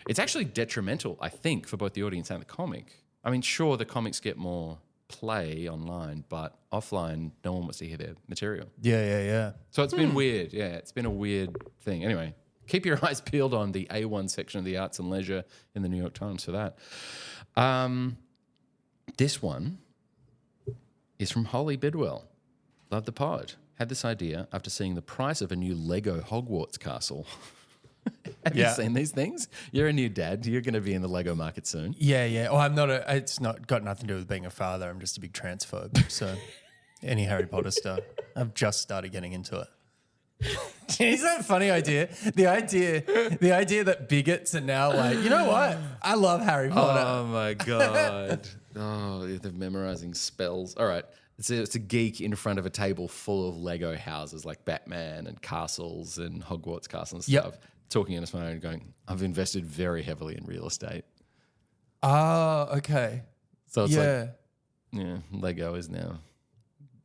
S2: it's actually detrimental, I think, for both the audience and the comic. I mean, sure, the comics get more play online, but offline, no one wants to hear their material.
S1: Yeah.
S2: So it's been weird. Yeah, it's been a weird thing. Anyway, keep your eyes peeled on the A1 section of the Arts and Leisure in the New York Times for that. This one is from Holly Bidwell. Love the pod. Had this idea after seeing the price of a new Lego Hogwarts castle. Have you seen these things? You're a new dad. You're going to be in the Lego market soon.
S1: Yeah. Oh, I'm not it's not got nothing to do with being a father. I'm just a big transphobe. So any Harry Potter stuff. I've just started getting into it. Is that a funny idea? The idea that bigots are now like, you know what? I love Harry Potter.
S2: Oh my God. They're memorizing spells. All right. It's a geek in front of a table full of Lego houses like Batman and castles and Hogwarts castle and stuff.
S1: Yep.
S2: Talking in his phone and going, I've invested very heavily in real estate.
S1: Oh, okay.
S2: So it's like, Lego is now,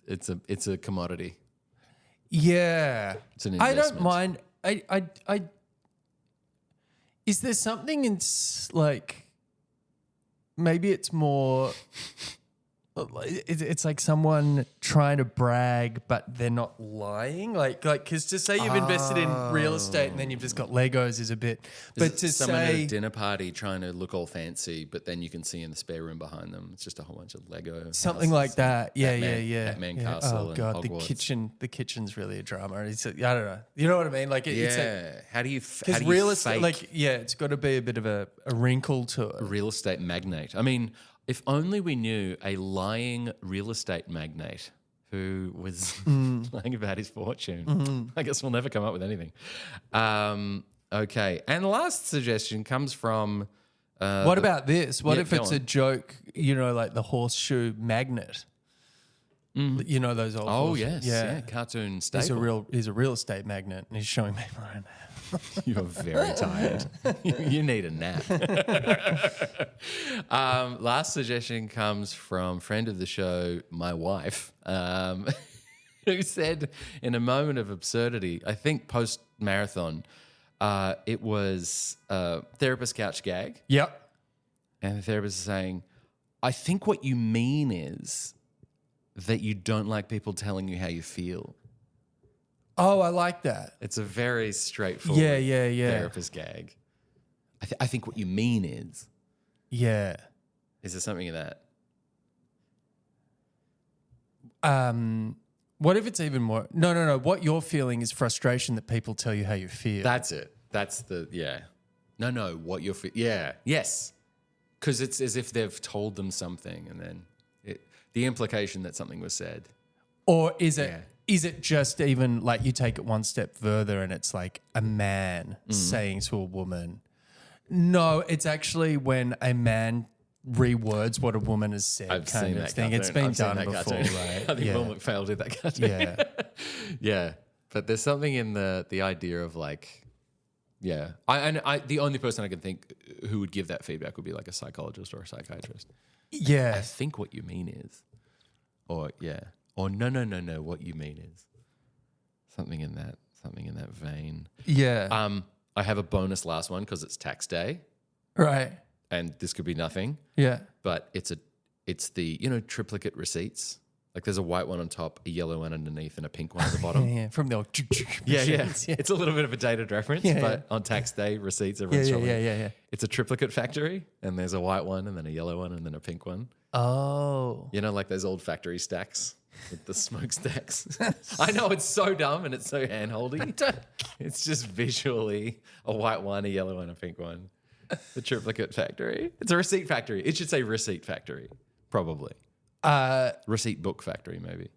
S2: it's a commodity.
S1: Yeah.
S2: It's an investment.
S1: I don't mind. I is there something in like, maybe it's more, it's like someone trying to brag, but they're not lying. Like, because to say you've invested in real estate and then you've just got Legos is a bit. But to
S2: someone at
S1: say
S2: a dinner party trying to look all fancy, but then you can see in the spare room behind them, it's just a whole bunch of Lego.
S1: Something like that. Yeah.
S2: Batman Castle.
S1: Oh God,
S2: and Hogwarts.
S1: the kitchen's really a drama. I don't know. You know what I mean? Like, it's like,
S2: how do you
S1: real estate,
S2: fake
S1: like, it's got to be a bit of a wrinkle to it.
S2: real estate magnate? I mean, if only we knew a lying real estate magnate who was lying about his fortune. I guess we'll never come up with anything. Okay. And the last suggestion comes from...
S1: what about this? What if it's
S2: on.
S1: a joke, like the horseshoe magnet? You know those old horseshoes?
S2: Yeah. Cartoon staple.
S1: He's a real estate magnate and he's showing people around.
S2: You're very tired. You need a nap. Last suggestion comes from friend of the show, my wife, who said in a moment of absurdity, I think post-marathon, it was therapist couch gag.
S1: Yep.
S2: And the therapist is saying, I think what you mean is that you don't like people telling you how you feel.
S1: Oh, I like that.
S2: It's a very straightforward
S1: Yeah.
S2: therapist gag. I think what you mean is
S1: Yeah.
S2: there something in that?
S1: What if it's even more? No. What you're feeling is frustration that people tell you how you feel.
S2: That's it. That's the, yeah. No, what you're, yes. Because it's as if they've told them something and then the implication that something was said.
S1: Or is it just even like you take it one step further and it's like a man saying to a woman? No, it's actually when a man rewords what a woman has said.
S2: I've seen that
S1: thing.
S2: cartoon.
S1: It's been
S2: I've seen
S1: done
S2: that
S1: before,
S2: cartoon.
S1: right?
S2: I think Will McPhail did that cartoon.
S1: Yeah.
S2: Yeah. But there's something in the idea of like, yeah. I the only person I can think who would give that feedback would be like a psychologist or a psychiatrist. I
S1: Yeah.
S2: think what you mean is, or no, what you mean is something in that vein.
S1: Yeah.
S2: I have a bonus last one because it's tax day,
S1: Right.
S2: and this could be nothing,
S1: Yeah.
S2: but it's the triplicate receipts. Like there's a white one on top, a yellow one underneath, and a pink one at the bottom.
S1: Yeah. From the old
S2: Yeah.
S1: machines.
S2: It's a little bit of a dated reference, but on tax day, receipts, everyone's showing.
S1: Yeah.
S2: It's a triplicate factory, and there's a white one, and then a yellow one, and then a pink one.
S1: Oh.
S2: You know, like those old factory stacks with the smokestacks. I know, it's so dumb and it's so hand-holdy. It's just visually a white one, a yellow one, a pink one. The triplicate factory. It's a receipt factory. It should say receipt factory, probably. Receipt book factory, maybe.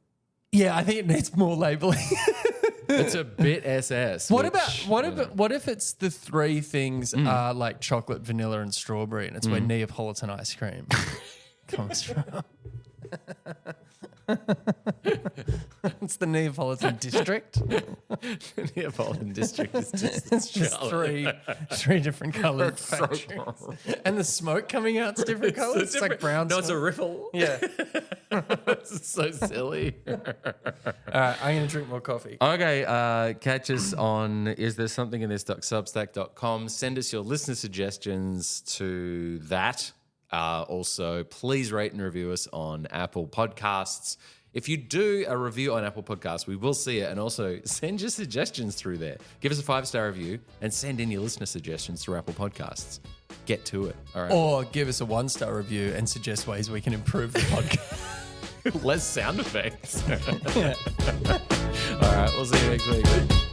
S1: Yeah, I think it needs more labeling.
S2: It's a bit SS.
S1: What if it's the three things are like chocolate, vanilla, and strawberry, and it's where Neapolitan ice cream comes from? It's the Neapolitan district.
S2: The Neapolitan district is just
S1: It's just three different coloured factories. And the smoke coming out is different colours. It's like brown
S2: No, it's a
S1: smoke.
S2: riffle.
S1: Yeah.
S2: It's so silly.
S1: All right, I'm going to drink more coffee.
S2: Okay, catch us on Is There Something in This.substack.com. Send us your listener suggestions to that. Also, please rate and review us on Apple Podcasts. If you do a review on Apple Podcasts, we will see it. And also, send your suggestions through there. Give us a 5-star review and send in your listener suggestions through Apple Podcasts. Get to it. All right.
S1: Or give us a 1-star review and suggest ways we can improve the podcast.
S2: Less sound effects. All right, we'll see you next week.